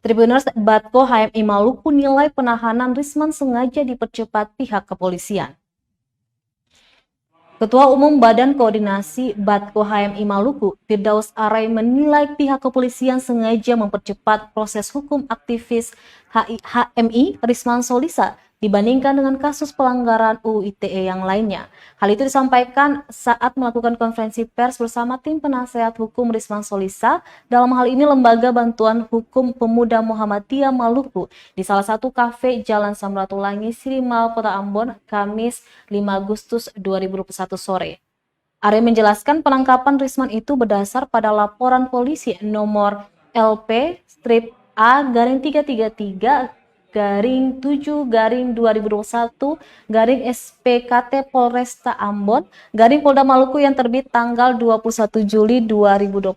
Tribuners Batko HMI Maluku nilai penahanan Risman sengaja dipercepat pihak kepolisian. Ketua Umum Badan Koordinasi Batko HMI Maluku, Firdaus Arai menilai pihak kepolisian sengaja mempercepat proses hukum aktivis HMI Risman Solisa dibandingkan dengan kasus pelanggaran UU ITE yang lainnya. Hal itu disampaikan saat melakukan konferensi pers bersama tim penasehat hukum Risman Solisa, dalam hal ini Lembaga Bantuan Hukum Pemuda Muhammadiyah Maluku, di salah satu kafe Jalan Samratulangi, Sirimal, Kota Ambon, Kamis 5 Agustus 2021 sore. Are menjelaskan penangkapan Risman itu berdasar pada laporan polisi nomor LP-A-3-7-2021 Polresta Ambon Polda Maluku yang terbit tanggal 21 Juli 2021.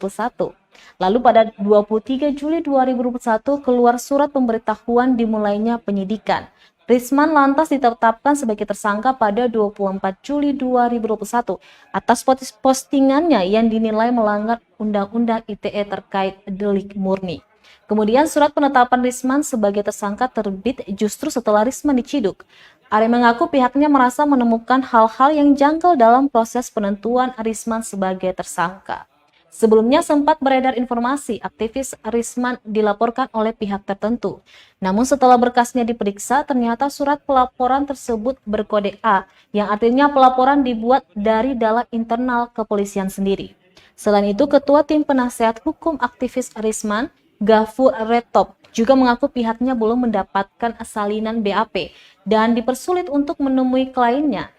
Lalu pada 23 Juli 2021 keluar surat pemberitahuan dimulainya penyidikan. Risman lantas ditetapkan sebagai tersangka pada 24 Juli 2021 atas postingannya yang dinilai melanggar Undang-Undang ITE terkait delik murni. Kemudian surat penetapan Risman sebagai tersangka terbit justru setelah Risman diciduk. Are mengaku pihaknya merasa menemukan hal-hal yang janggal dalam proses penentuan Risman sebagai tersangka. Sebelumnya sempat beredar informasi aktivis Risman dilaporkan oleh pihak tertentu. Namun setelah berkasnya diperiksa, ternyata surat pelaporan tersebut berkode A, yang artinya pelaporan dibuat dari dalam internal kepolisian sendiri. Selain itu, Ketua Tim Penasehat Hukum Aktivis Risman, Gafur Retop, juga mengaku pihaknya belum mendapatkan salinan BAP dan dipersulit untuk menemui kliennya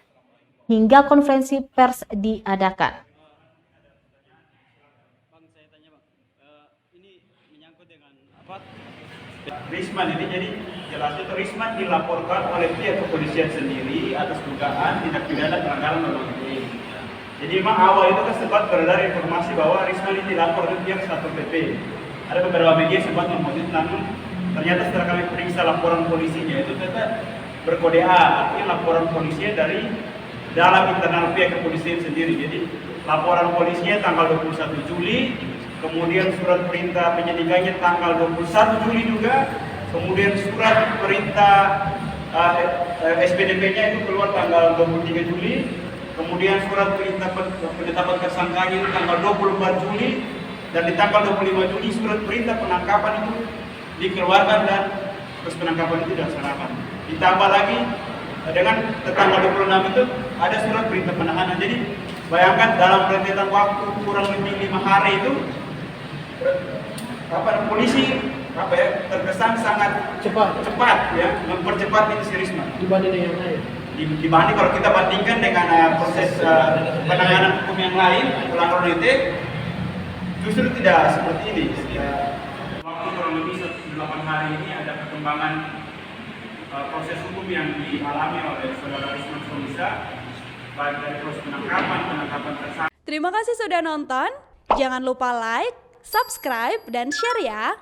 hingga konferensi pers diadakan. Risman ini jadi jelas itu Risman dilaporkan oleh pihak kepolisian sendiri atas dugaan tindak pidana pelanggaran undang ITE. Jadi memang awal itu kan sempat beredar informasi bahwa Risman ini dilapor ke pihak Satpol PP. Ada beberapa media sempat memotret, namun ternyata setelah kami periksa laporan polisinya itu ternyata berkode A, artinya laporan polisinya dari dalam internal pihak kepolisian sendiri. Jadi laporan polisinya tanggal 21 Juli, kemudian surat perintah penyidikannya tanggal 21 Juli juga, kemudian surat perintah SPDP-nya itu keluar tanggal 23 Juli, kemudian surat perintah penetapan tersangkanya itu tanggal 24 Juli, dan di tanggal 25 Juli surat perintah penangkapan itu dikeluarkan dan terus penangkapan itu dilaksanakan. Ditambah lagi dengan tanggal 26 itu ada surat perintah penahanan. Jadi bayangkan dalam rentetan waktu kurang lebih 5 hari itu polisi terkesan sangat cepat ya mempercepat ini si Risman dibanding yang lain. Dibanding kalau kita bandingkan dengan proses penanganan hukum yang lain pelanggaran ITE, justru tidak seperti ini. Waktu kurang lebih 8 hari ini ada perkembangan proses hukum yang dialami oleh saudara Risman Solisa, baik dari proses penangkapan tersangka. Terima kasih sudah nonton. Jangan lupa like, subscribe, dan share ya.